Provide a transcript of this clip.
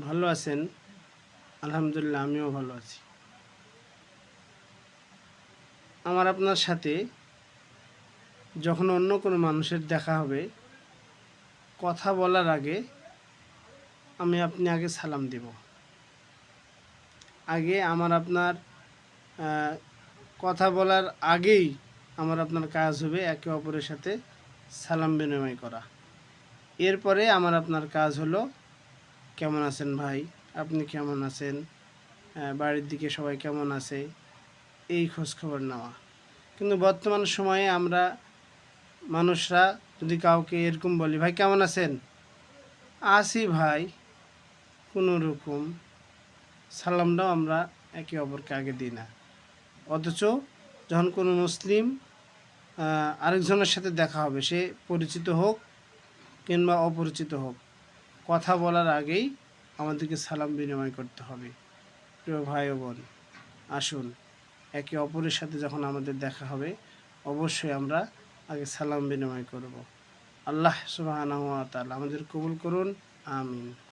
ভালো আছেন? আলহামদুলিল্লাহ, আমিও ভালো আছি। আমার আপনার সাথে যখন অন্য কোনো মানুষের দেখা হবে, কথা বলার আগে আপনি আগে সালাম দিব। আগে আমার আপনার আ কথা বলার আগেই আমার আপনার কাজ হবে একে অপরের সাথে সালাম বিনিময় করা। এরপরে আমার আপনার কাজ হলো, "কেমন আছেন ভাই? আপনি কেমন আছেন? বাড়ির দিকে সবাই কেমন আছে?" এই খোঁজখবর নেওয়া। কিন্তু বর্তমান সময়ে আমরা মানুষরা যদি কাউকে এরকম বলি, "ভাই কেমন আছেন?" "আছি ভাই", কোনো রকম সালামটাও আমরা একে অপরকে আগে দিই না। অথচ যখন কোনো মুসলিম আরেকজনের সাথে দেখা হবে, সে পরিচিত হোক কিংবা অপরিচিত হোক, কথা বলার আগেই আমাদেরকে সালাম বিনিময় করতে হবে। প্রিয় ভাই ও বোন, আসুন একে অপরের সাথে যখন আমাদের দেখা হবে, অবশ্যই আমরা আগে সালাম বিনিময় করব। আল্লাহ সুবহানাহু ওয়া তাআলা আমাদের কবুল করুন। আমিন।